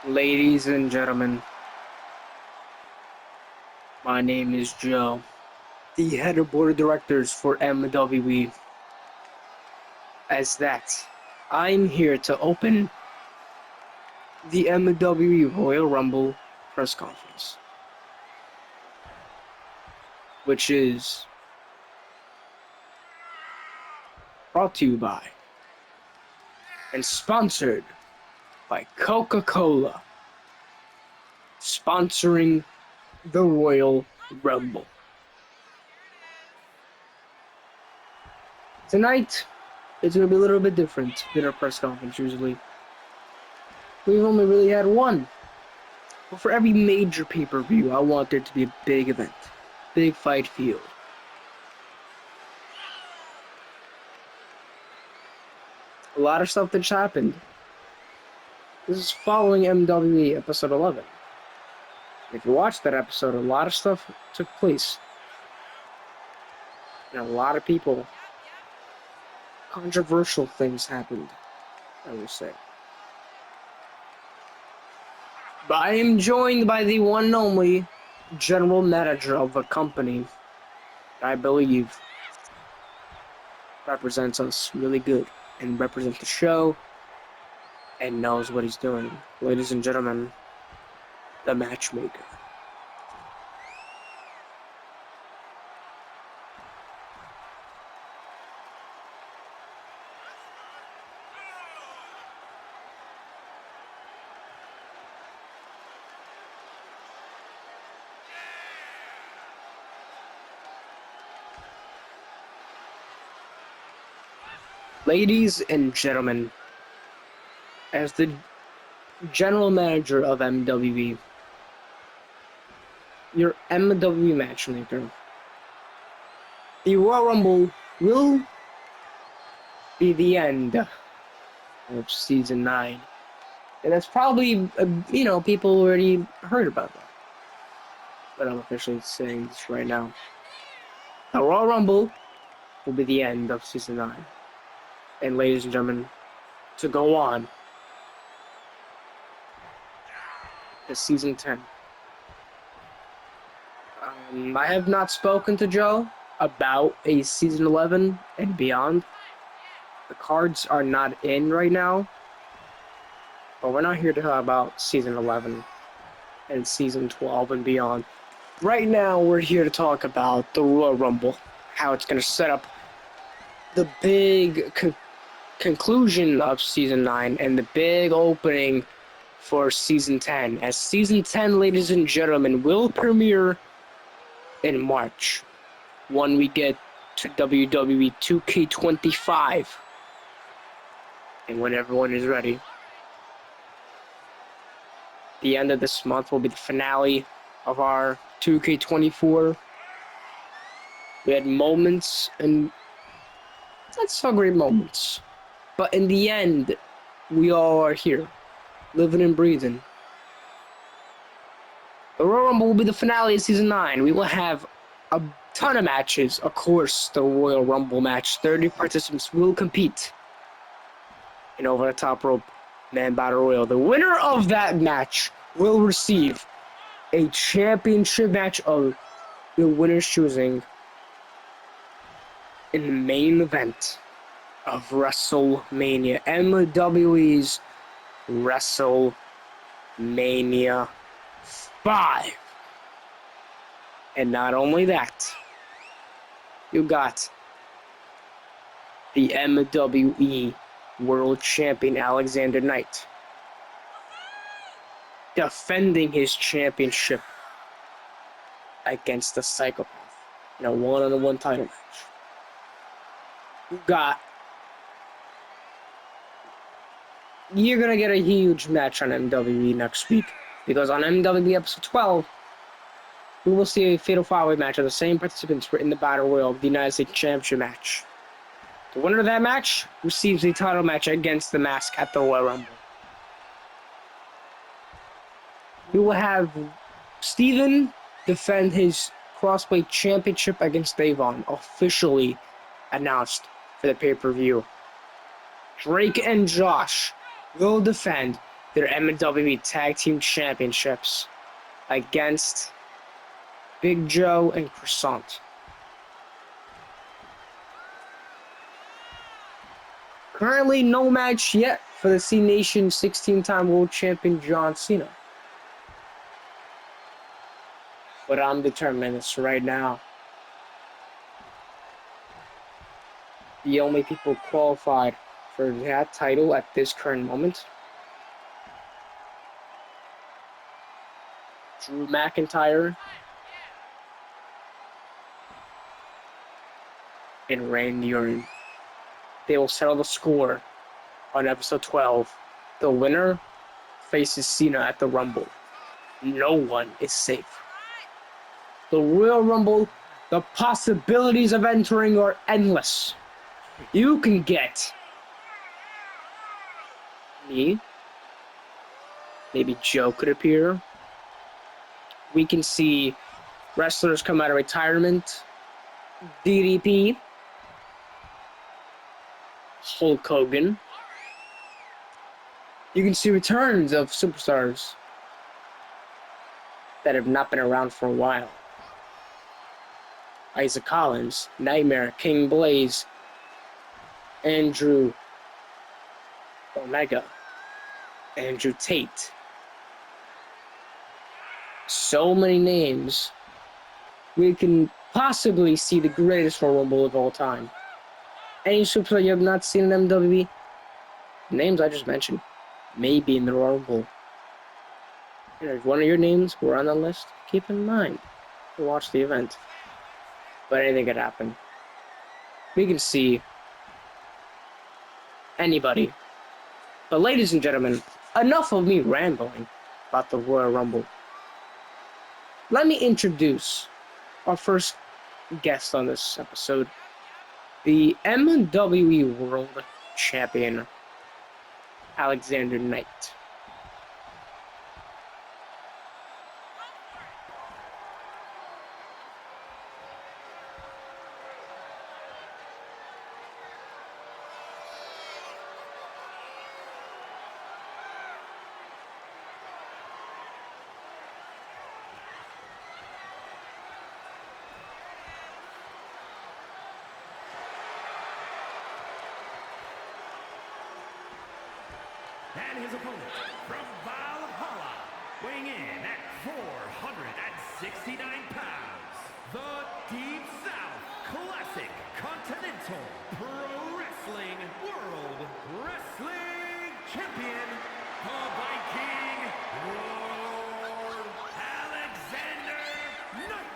Ladies and gentlemen, my name is Joe, the head of board of directors for MWE. As that, I'm here to open the MWE Royal Rumble press conference, which is brought to you by and sponsored by Coca-Cola, sponsoring the Royal Rumble. Tonight, it's going to be a little bit different than our press conference usually. We've only really had one. But for every major pay-per-view, I want there to be a big event. Big fight field. A lot of stuff that's happened. This is following MWE episode 11. If you watched that episode, a lot of stuff took place. And a lot of people, controversial things happened, I will say. But I am joined by the one and only general manager of a company that I believe represents us really good and represents the show and knows what he's doing. Ladies and gentlemen, the matchmaker. Ladies and gentlemen, as the general manager of MWE, your MWE matchmaker, the Royal Rumble will be the end of Season 9. And that's probably, people already heard about that. But I'm officially saying this right now. The Royal Rumble will be the end of Season 9. And ladies and gentlemen, to go on to Season 10. I have not spoken to Joe about a Season 11 and beyond. The cards are not in right now. But we're not here to talk about Season 11 and Season 12 and beyond. Right now, we're here to talk about the Royal Rumble, how it's going to set up the big conclusion of Season 9 and the big opening for Season 10. As Season 10, ladies and gentlemen, will premiere in March when we get to WWE 2K25 and when everyone is ready. The end of this month will be the finale of our 2K24. We had moments, and not so great moments. But in the end, we all are here, living and breathing. The Royal Rumble will be the finale of Season 9. We will have a ton of matches. Of course, the Royal Rumble match. 30 participants will compete in over the top rope Man Battle Royal. The winner of that match will receive a championship match of the winner's choosing in the main event of WrestleMania. MWE's WrestleMania 5. And not only that, you got the MWE World Champion Alexander Knight defending his championship against the Psychopath in a one-on-one title match. You're gonna get a huge match on MWE next week, because on MWE episode 12, we will see a fatal 5-way match of the same participants who were in the Battle Royal of the United States Championship match. The winner of that match receives a title match against the Mask at the Royal Rumble. We will have Steven defend his Crossway Championship against Davon, officially announced for the pay-per-view. Drake and Josh will defend their MWE Tag Team Championships against Big Joe and Croissant. Currently, no match yet for the C Nation 16-time World Champion John Cena. But I'm determined this right now. The only people qualified for that title at this current moment: Drew McIntyre and Randy Orton. They will settle the score on episode 12. The winner faces Cena at the Rumble. No one is safe. The Royal Rumble, the possibilities of entering are endless. You can get me. Maybe Joe could appear. We can see wrestlers come out of retirement. DDP. Hulk Hogan. You can see returns of superstars that have not been around for a while. Isaac Collins, Nightmare, King Blaze, Andrew Omega, Andrew Tate. So many names. We can possibly see the greatest Royal Rumble of all time. Any superstar you have not seen in MWE, names I just mentioned, may be in the Royal Rumble. And if one of your names were on the list, keep in mind to watch the event. But anything could happen. We can see anybody. But ladies and gentlemen, enough of me rambling about the Royal Rumble. Let me introduce our first guest on this episode, the MWE World Champion, Alexander Knight. And his opponent from Valhalla, weighing in at 469 pounds, the Deep South Classic Continental Pro Wrestling World Wrestling Champion, the Viking Lord Alexander Knight.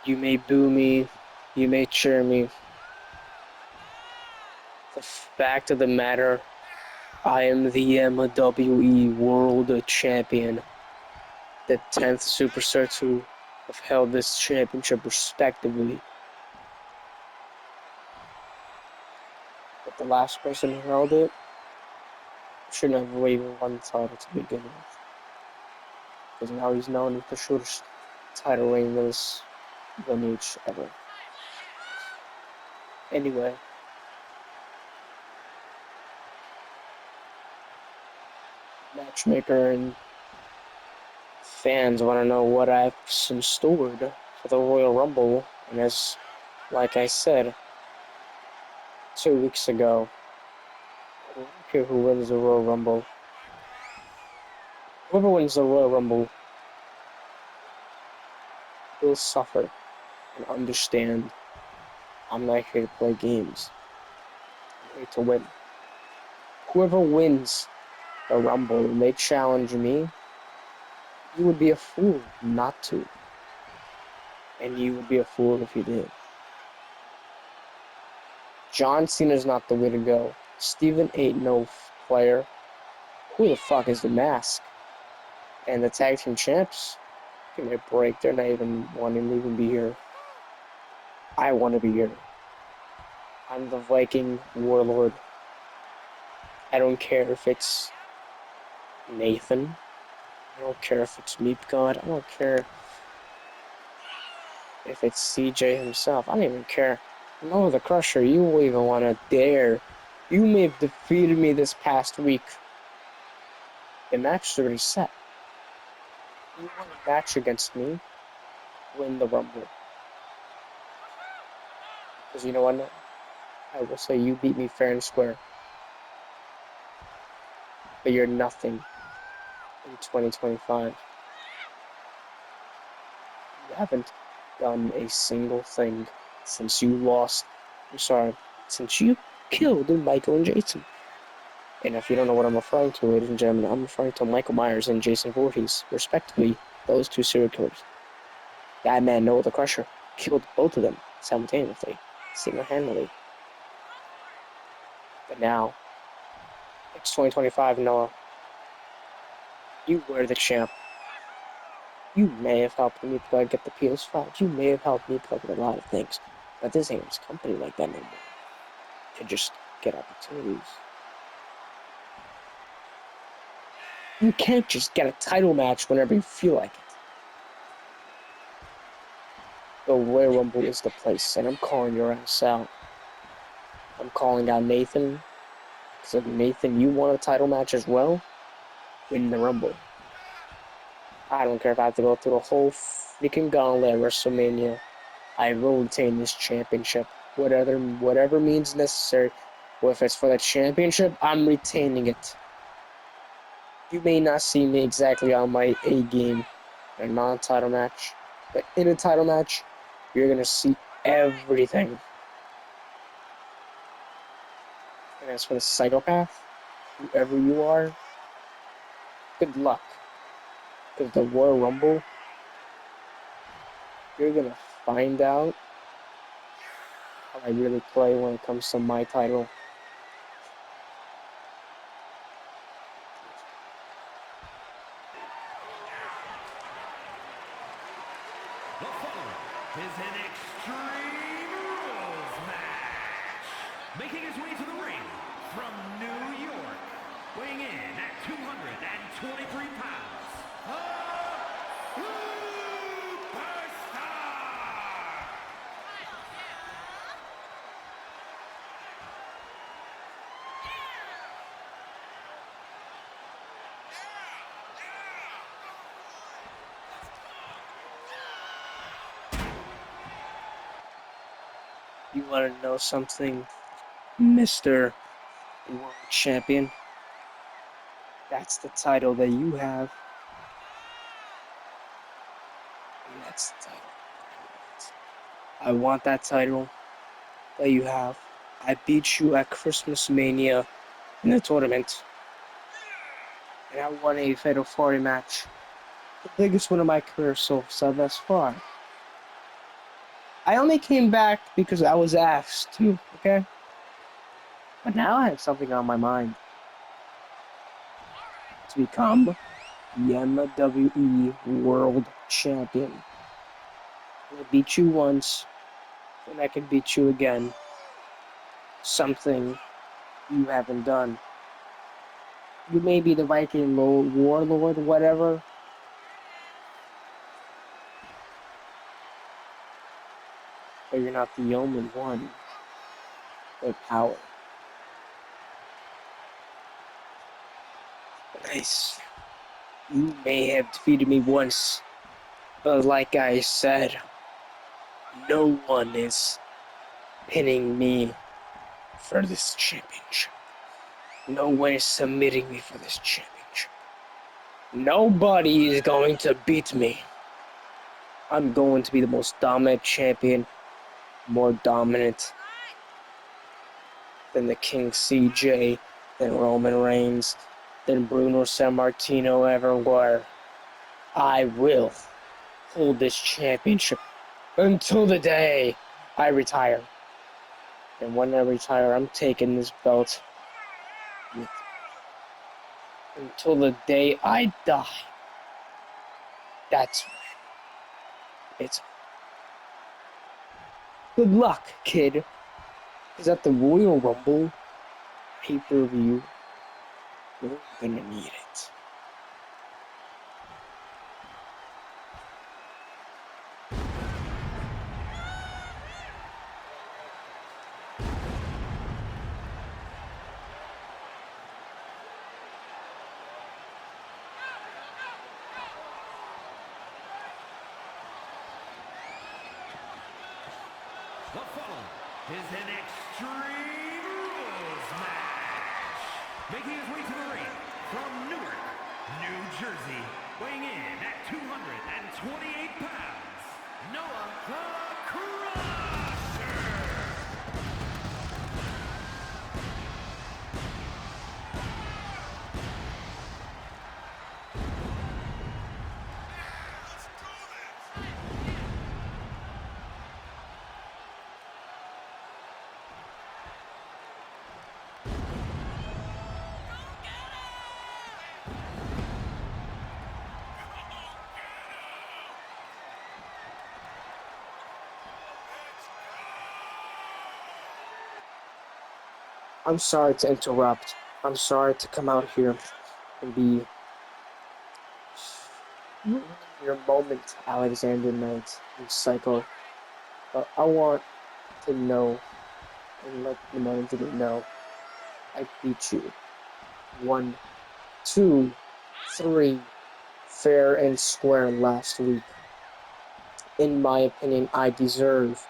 You may boo me, you may cheer me. The fact of the matter, I am the MWE World Champion, the 10th superstar to have held this championship respectively. But the last person who held it shouldn't have even won the title to begin with. Because now he's known as the shortest title reign in this lineage ever. Anyway. Matchmaker and fans want to know what I've in store for the Royal Rumble. And as, like I said 2 weeks ago, I don't care who wins the Royal Rumble. Whoever wins the Royal Rumble will suffer and understand I'm not here to play games. I'm here to win. Whoever wins the Rumble and they challenge me, you would be a fool not to. And you would be a fool if you did. John Cena's not the way to go. Steven ain't no player. Who the fuck is the Mask? And the tag team champs? Give me a break. They're not even wanting to even be here. I want to be here. I'm the Viking warlord. I don't care if it's Nathan. I don't care if it's Meat God. I don't care if it's CJ himself. I don't even care. No, the Crusher, you even want to dare. You may have defeated me this past week. The match is already set. You won a match against me, win the Rumble. Because you know what? I will say you beat me fair and square. But you're nothing in 2025. You haven't done a single thing since you lost. I'm sorry, since you killed Michael and Jason. And if you don't know what I'm referring to, ladies and gentlemen, I'm referring to Michael Myers and Jason Voorhees, respectively, those two serial killers. That man, Noah the Crusher, killed both of them simultaneously, single-handedly. But now, it's 2025, Noah. You were the champ. You may have helped me get the PS5. You may have helped me with a lot of things. But this ain't his company like that no more. To just get opportunities. You can't just get a title match whenever you feel like it. The Royal Rumble is the place, and I'm calling your ass out. I'm calling out Nathan. Because if Nathan, you want a title match as well, win the Rumble. I don't care if I have to go through the whole freaking gauntlet at WrestleMania. I will retain this championship. Whatever means necessary. Well, if it's for the championship, I'm retaining it. You may not see me exactly on my A game in a non-title match, but in a title match, you're gonna see everything. And as for the psychopath, whoever you are, good luck. Because the Royal Rumble, you're gonna find out how I really play when it comes to my title. The following is an Extreme Rules match. Making his way to the ring from New York, weighing in at 223 pounds, the Superstar! You wanna know something, Mr. World Champion? That's the title that you have. And that's the title I want that title that you have. I beat you at Christmas Mania in the tournament. And I won a Fatal 40 match. The biggest one of my career so thus far. I only came back because I was asked to, okay? But now I have something on my mind. To become the MWE World Champion. I beat you once, and I can beat you again. Something you haven't done. You may be the Viking warlord, whatever. But you're not the only one with power. Nice. You may have defeated me once, but like I said, no one is pinning me for this championship. No one is submitting me for this championship. Nobody is going to beat me. I'm going to be the most dominant champion, more dominant than the King CJ, than Roman Reigns, than Bruno Sammartino ever were. I will hold this championship until the day I retire. And when I retire, I'm taking this belt with me until the day I die. That's right. It's good luck, kid. Because at the Royal Rumble pay-per-view, You're gonna need it. The following is an Extreme Rules match. Making his way to the ring from Newark, New Jersey, weighing in at 228 pounds, Noah the Crusher. I'm sorry to interrupt. I'm sorry to come out here and be ruining your moment, Alexander Knight, you psycho. But I want to know, and let the man to know, I beat you. 1, 2, 3, fair and square last week. In my opinion, I deserve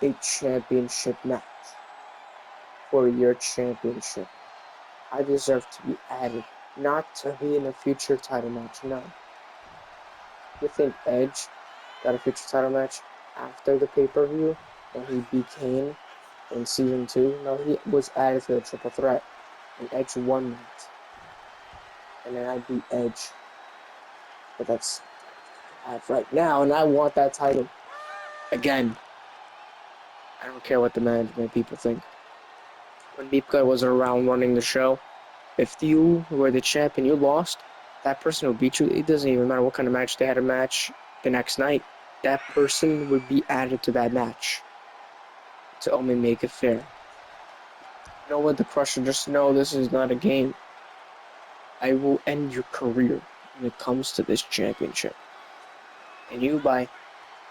a championship match for your championship. I deserve to be added, not to be in a future title match, no. You think Edge got a future title match after the pay-per-view when he beat Kane in Season 2? No, he was added to the Triple Threat, and Edge won that. And then I beat Edge. But that's what I have right now, and I want that title. Again, I don't care what the management people think. When Deepka was around running the show, if you were the champ and you lost, that person who beat you, it doesn't even matter what kind of match they had a match the next night, that person would be added to that match to only make it fair. You know what, the Crusher, just know this is not a game. I will end your career when it comes to this championship. And you, by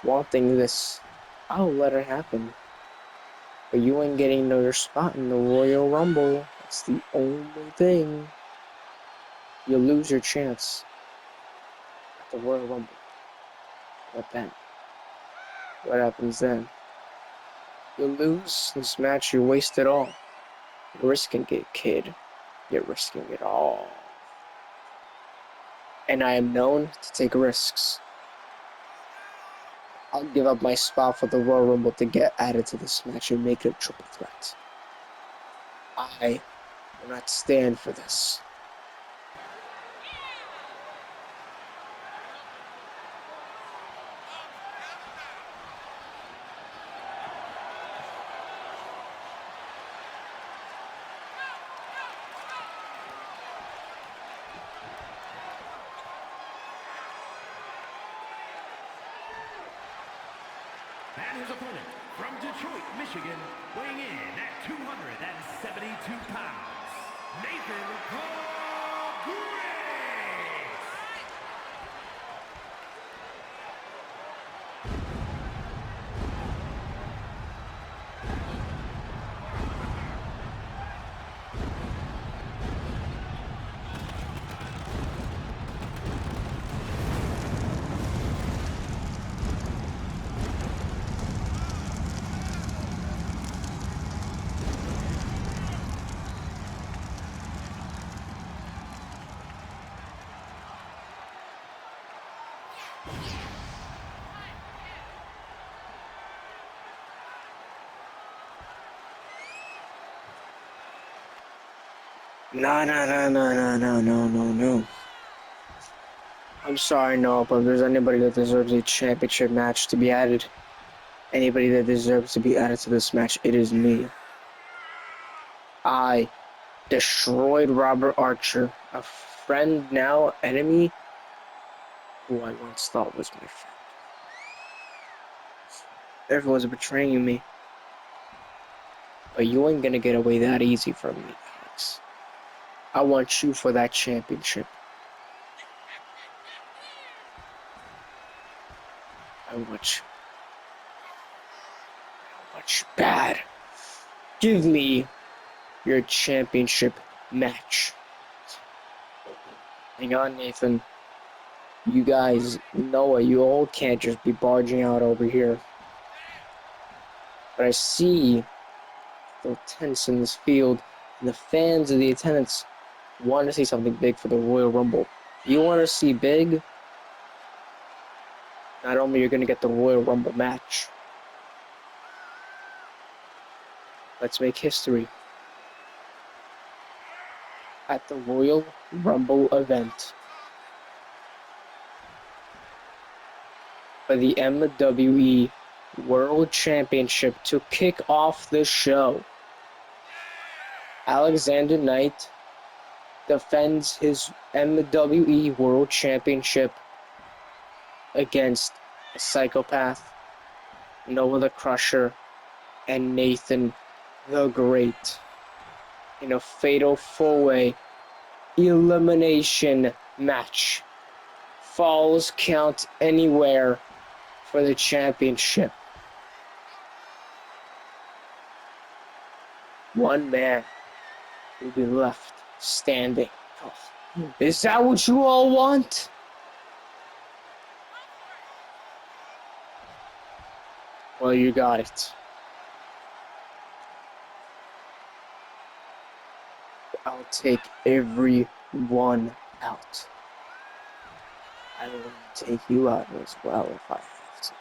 wanting this, I'll let it happen. But you ain't getting your spot in the Royal Rumble. That's the only thing. You'll lose your chance at the Royal Rumble. What then? What happens then? You lose this match, you waste it all. You're risking it, kid. You're risking it all. And I am known to take risks. I'll give up my spot for the Royal Rumble to get added to this match and make it a triple threat. I will not stand for this. And his opponent from Detroit, Michigan, weighing in at 272 pounds, Nathan Cole Grace. No. I'm sorry, no, but if there's anybody that deserves a championship match to be added, anybody that deserves to be added to this match, it is me. I destroyed Robert Archer, a friend now enemy, who I once thought was my friend. Everyone's betraying me. But you ain't gonna get away that easy from me, Alex. I want you for that championship. I want you. I want you bad. Give me your championship match. Hang on, Nathan. You guys know it. You all can't just be barging out over here. But I see the tense in this field, and the fans of the attendance want to see something big for the Royal Rumble. You want to see big? Not only you're going to get the Royal Rumble match. Let's make history at the Royal Rumble event for the MWE World Championship to kick off the show. Alexander Knight defends his MWE World Championship against a psychopath, Noah the Crusher, and Nathan the Great in a fatal four-way elimination match. Falls count anywhere for the championship. One man will be left standing. Is that what you all want? Well, you got it. I'll take everyone out. I will take you out as well if I have to.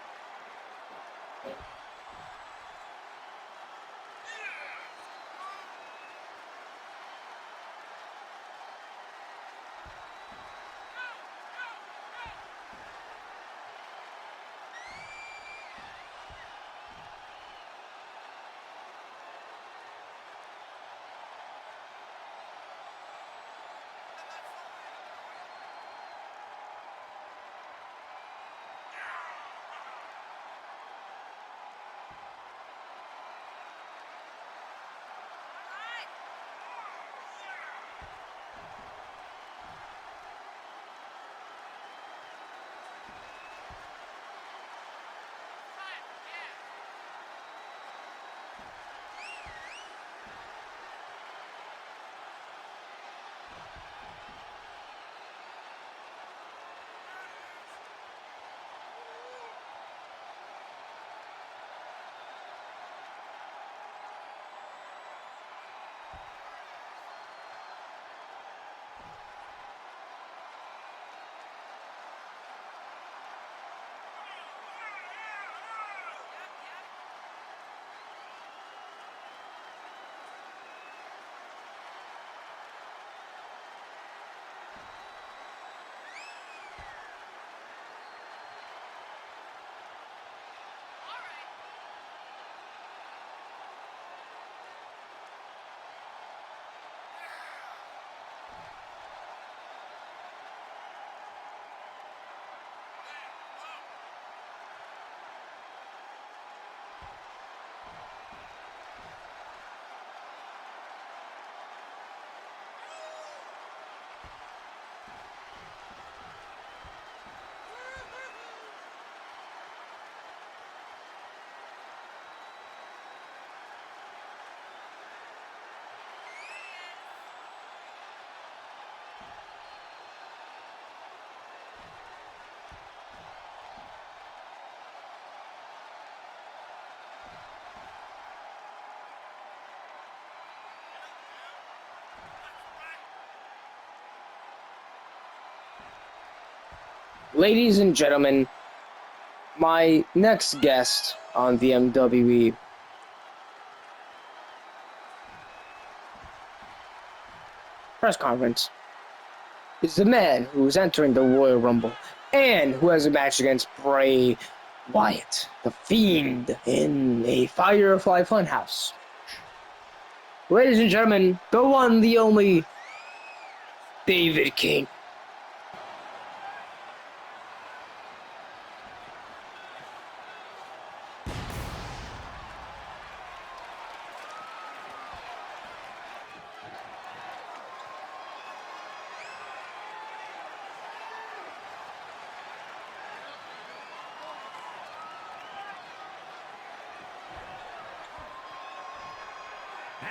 Ladies and gentlemen, my next guest on the MWE press conference is the man who's entering the Royal Rumble and who has a match against Bray Wyatt, the Fiend, in a Firefly Funhouse. Ladies and gentlemen, the one, the only, David King.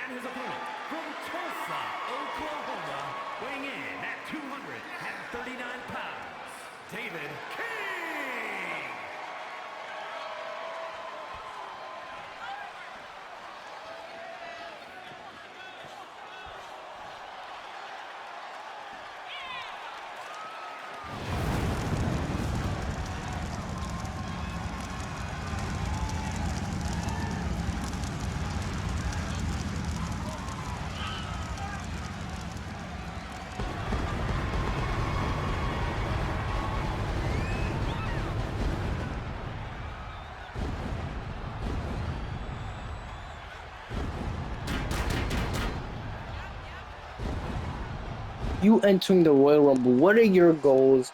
And his opponent from Tulsa, Oklahoma, weighing in at 239 pounds, David King. You entering the Royal Rumble, what are your goals?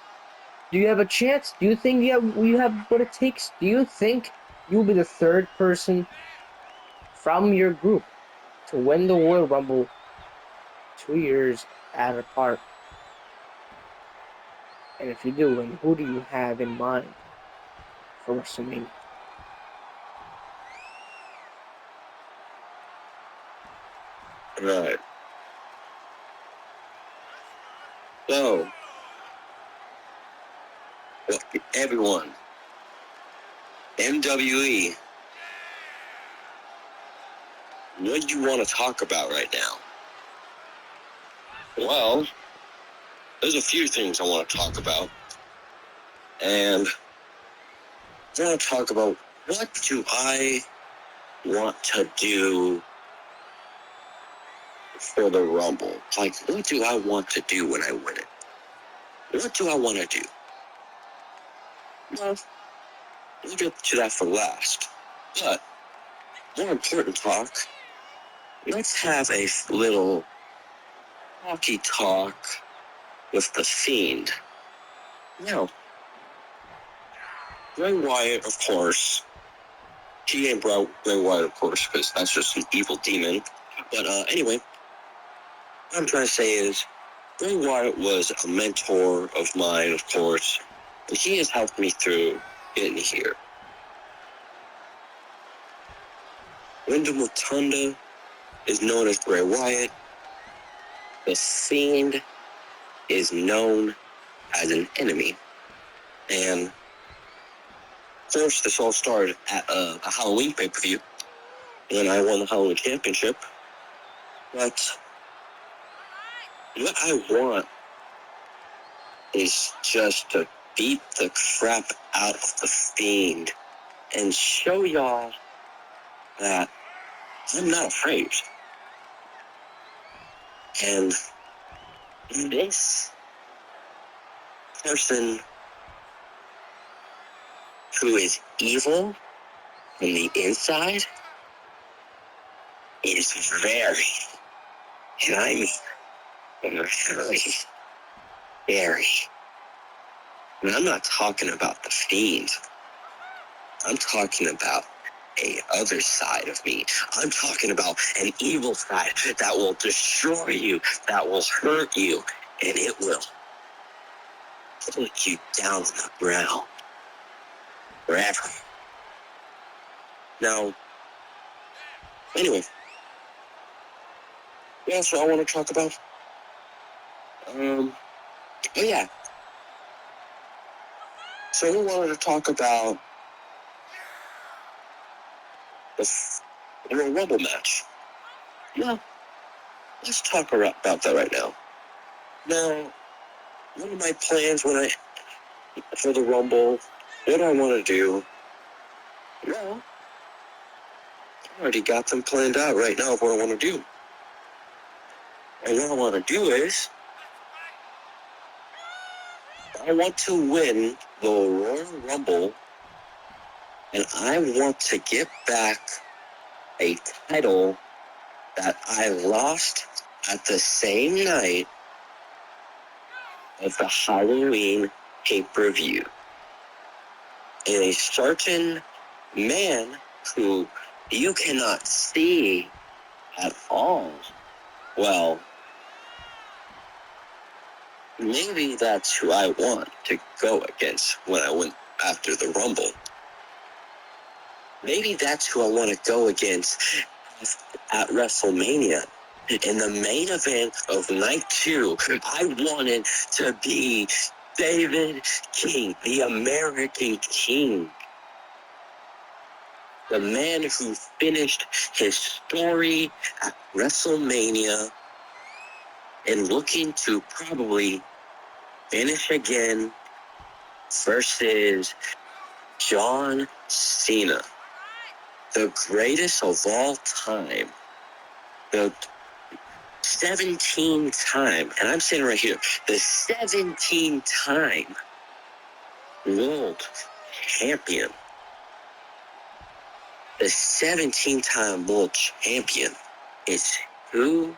Do you have a chance? Do you think you have what it takes? Do you think you'll be the third person from your group to win the Royal Rumble 2 years apart? And if you do, then who do you have in mind for WrestleMania? Right. So, everyone, MWE, what do you want to talk about right now? Well, there's a few things I want to talk about. And I want to talk about what do I want to do for the Rumble? Like, what do I want to do when I win it? What do I want to do? Well, we'll get to that for last. But, more important talk, let's have a little hockey talk with the Fiend. Now, Bray Wyatt, of course, he ain't Bray Wyatt, of course, because that's just an evil demon. But anyway, what I'm trying to say is, Bray Wyatt was a mentor of mine, of course, and he has helped me through getting here. Wyndham Rotunda is known as Bray Wyatt. The Fiend is known as an enemy. And, of course, this all started at a Halloween pay-per-view when I won the Halloween Championship. But what I want is just to beat the crap out of the Fiend and show y'all that I'm not afraid. And this person who is evil on the inside is very, and I mean very scary. And I'm not talking about the Fiend. I'm talking about a other side of me. I'm talking about an evil side that will destroy you, that will hurt you, and it will put you down on the ground forever. Now, anyway, what else do I want to talk about? Oh yeah. So we wanted to talk about the Royal Rumble match. Yeah, let's talk about that right now. Now, one of my plans for the Rumble, what I want to do, well, I already got them planned out right now of what I want to do. And what I want to do is, I want to win the Royal Rumble, and I want to get back a title that I lost at the same night of the Halloween pay-per-view. And a certain man who you cannot see at all, well, maybe that's who I want to go against when I win after the Rumble. Maybe that's who I want to go against at WrestleMania. In the main event of night 2, I wanted to be David King, the American King. The man who finished his story at WrestleMania and looking to probably finish again versus John Cena, the greatest of all time, the 17-time, and I'm saying right here, the 17-time world champion. The 17-time world champion is who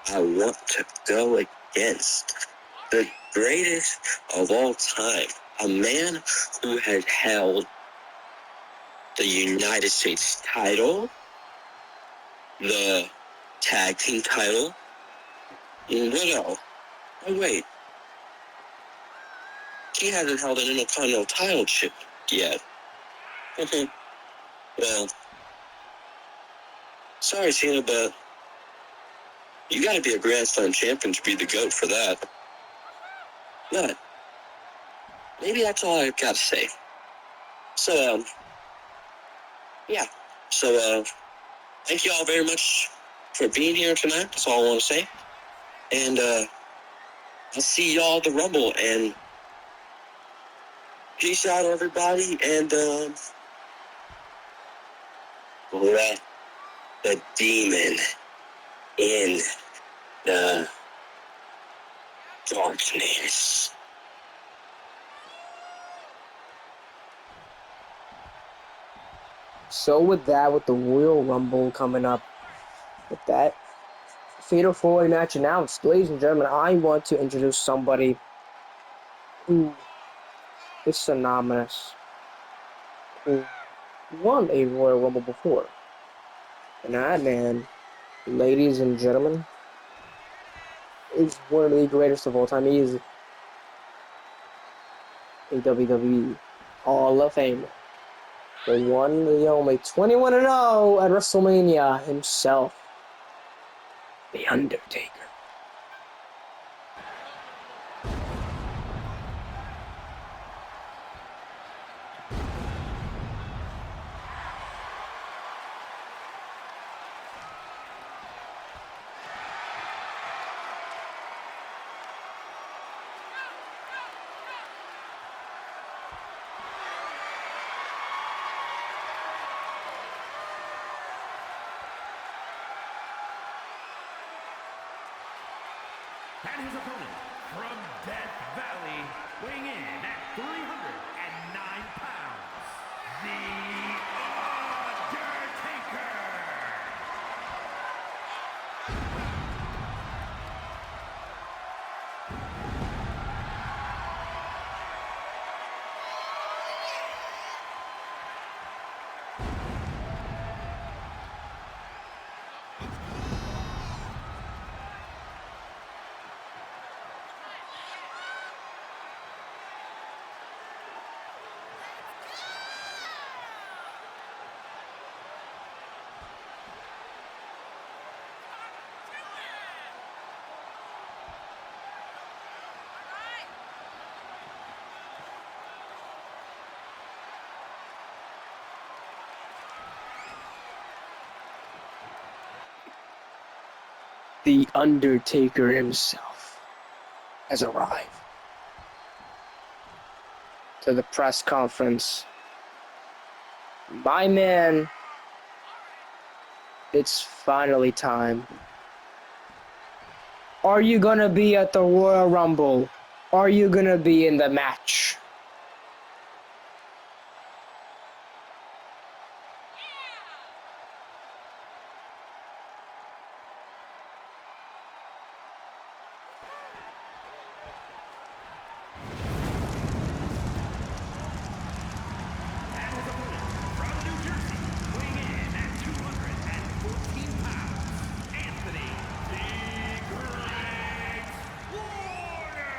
I want to go against. The greatest of all time. A man who has held the United States title, the tag team title, and what else? Oh, wait. He hasn't held an Intercontinental title chip yet. Well, sorry, Cena, but you gotta be a Grand Slam champion to be the GOAT for that. But maybe that's all I've got to say. So, yeah. So, thank you all very much for being here tonight. That's all I want to say. And, I'll see y'all at the Rumble. And peace out, everybody. And, let the demon in the darkness. So with that, with the Royal Rumble coming up, with that Fatal 4-Way match announced, ladies and gentlemen, I want to introduce somebody who is synonymous, who won a Royal Rumble before. And that man, ladies and gentlemen, is one of the greatest of all time. He is a WWE Hall of Famer. The one, the only, 21-0 at WrestleMania himself, The Undertaker. And his opponent from Death Valley, weighing in at 309 pounds, The Undertaker. The Undertaker himself has arrived to the press conference. My man, it's finally time. Are you gonna be at the Royal Rumble? Are you gonna be in the match? And his opponent from New Jersey, weighing in at 214 pounds, Anthony "The Great" Warner.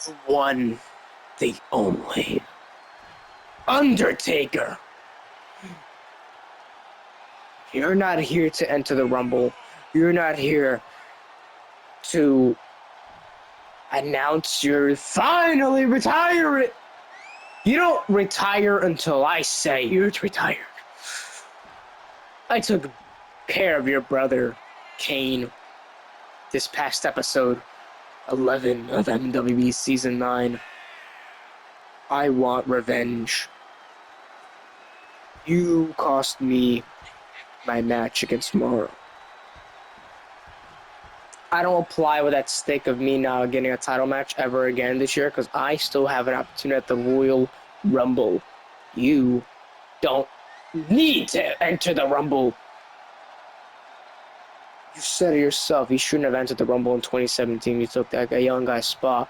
The one, the only Undertaker. You're not here to enter the Rumble. You're not here to announce you're finally retiring. You don't retire until I say you're retired. I took care of your brother, Kane, this past episode 11 of MWE Season 9. I want revenge. You cost me my match against Morrow. I don't apply with that stick of me now getting a title match ever again this year because I still have an opportunity at the Royal Rumble. You don't need to enter the Rumble. You said it yourself. You shouldn't have entered the Rumble in 2017. You took that young guy's spot.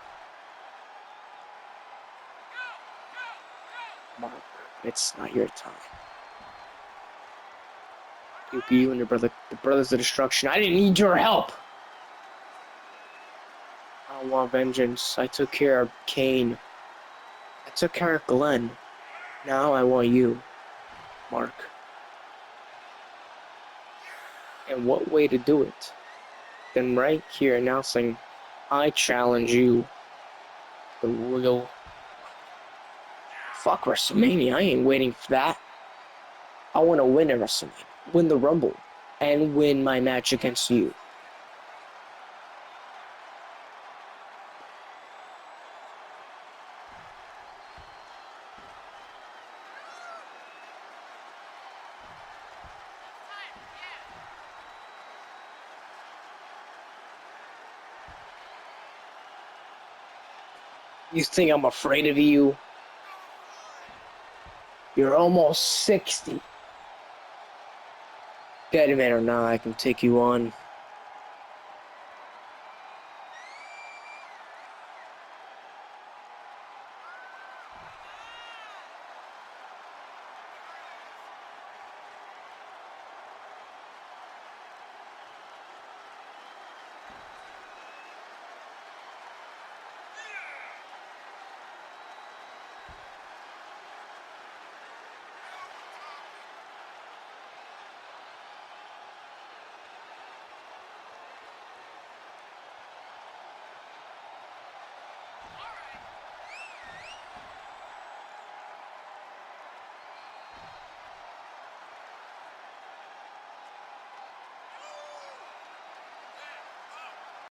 Mark, it's not your time. You and your brother, the Brothers of Destruction. I didn't need your help. I want vengeance. I took care of Kane. I took care of Glenn. Now I want you, Mark. And what way to do it than right here announcing, I challenge you, the Royal. Fuck WrestleMania. I ain't waiting for that. I want to win at WrestleMania. Win the Rumble. And win my match against you. You think I'm afraid of you? You're almost 60. Dead man or not, I can take you on.